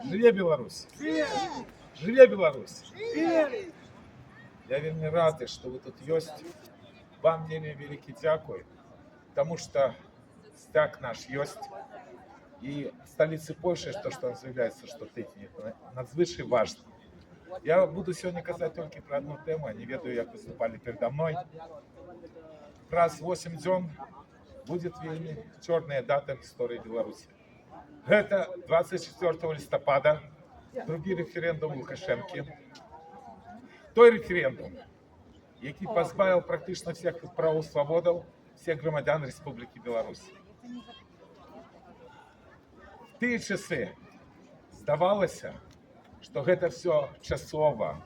Живе Беларусь! Живе Беларусь! Я вельмі рады, што вы тут ёсць. Вам вельмі вялікі дзякуй, потому что стяг наш ёсць. И столицы Польши, то, что заявляется, что тыдні, надзвычай важно. Я буду сегодня казаць только про одну тему, не ведаю, як выступали передо мной. Праз 8 дзён будет вельмі чорная дата в истории Беларуси. Это 24 листопада, другі референдум Лукашэнкі. Той референдум, який позбавил практично всех прав и свободов всех громадян Республики Беларусь. В тыя часы здавалася, что это все часово,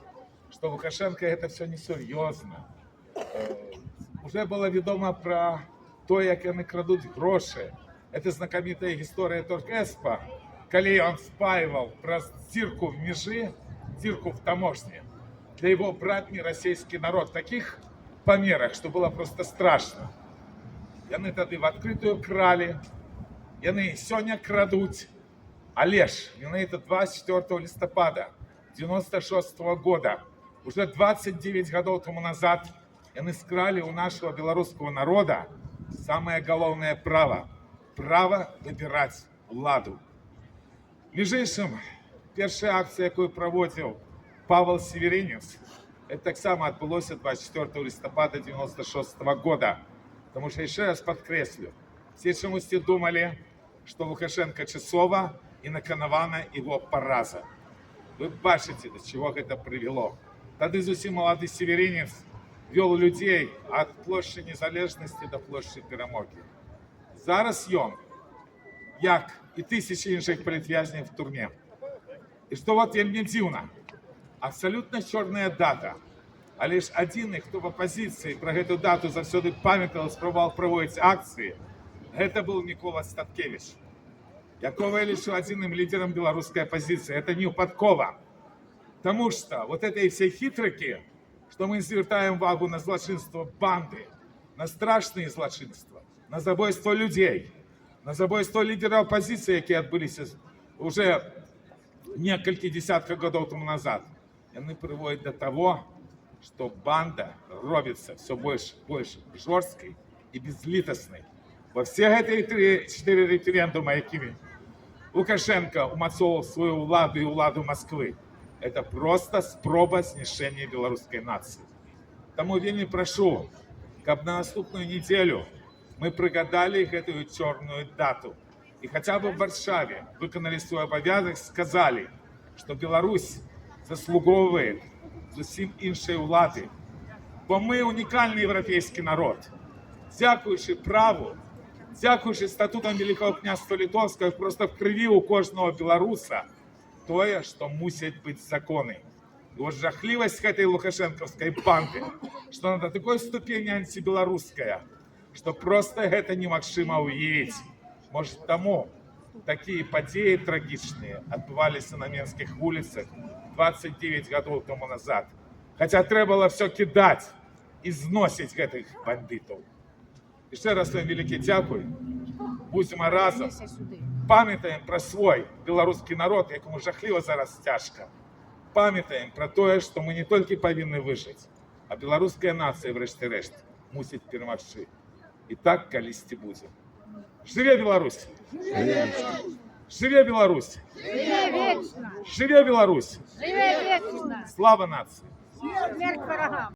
что Лукашенко это все несерьезно. Уже было ведомо про то, як яны крадут гроши. Это знакомитая история Торгеспа, коли он спаивал про дырку в межи, дырку в таможне, для его братний российский народ в таких померах, что было просто страшно. Яны тады в открытую крали, яны сёння крадут. Але ж, это 24 листопада 96 года, уже 29 годов тому назад, яны скрали у нашего белорусского народа самое головное право выбирать владу. Між іншим, першая акция, якую проводил Павел Северинец, это так само отбылось 24 листопада 96 года. Потому что, еще раз подкреслю, все чомусь думали, что Лукашенко часово и наканавана его пораза. Вы бачите, до чего это привело. Тады зусім молодой Северинец вел людей от площади Незалежности до площади Перамоги. Зараз ён, як и тысячи іншых політвязнів в турме. И что вот вельмі дзіўна, абсолютно черная дата, а лишь один, кто в оппозиции про эту дату заўсёды памятал, спробовал проводить акции, это был Микола Статкевич, якого я лишу одним лидером белорусской оппозиции. Это не упадкова. Потому что вот этой всей хитрики, что мы звертаем увагу на злочинство банды, на страшные злочинства, на забойство людей, на забойство лидера оппозиции, которые отбылись уже несколько десятков годов тому назад, они приводят до того, что банда робится все больше и больше жесткой и безлитостной. Во всех этих 4 референдума, якими Лукашенко умацовывал свою владу и владу Москвы, это просто спроба знішэння белорусской нации. Тому вельмі прошу, каб на наступную неделю мы пригадали эту черную дату. И хотя бы в Варшаве выполнили свой обовязок, сказали, что Беларусь заслуговывает зусім іншай улады. Бо мы уникальный европейский народ. Дзякуючи праву, дзякуючи статутам Великого княжества Литовского, просто в крови у кожного белоруса тое, что мусят быть законы. И вот жахливость этой лукашенковской банды, что она до такой ступени антибелорусская, что просто это немагчыма уявить. Может, тому такие подеи трагичные отбывались на Менских улицах 29 годов тому назад. Хотя треба было все кидать и зносить этих бандитов. Еще раз вам великий дякуй. Будем разом. Памятаем про свой белорусский народ, якому жахливо зараз тяжко. Памятаем про то, что мы не только повинны выжить, а белорусская нация, врешті-решт, мусить перемогчи. И так колисти будем. Живе Беларусь! Живе Беларусь! Живе вечно! Живе Беларусь! Живе вечно! Слава нации! Смерть ворогам!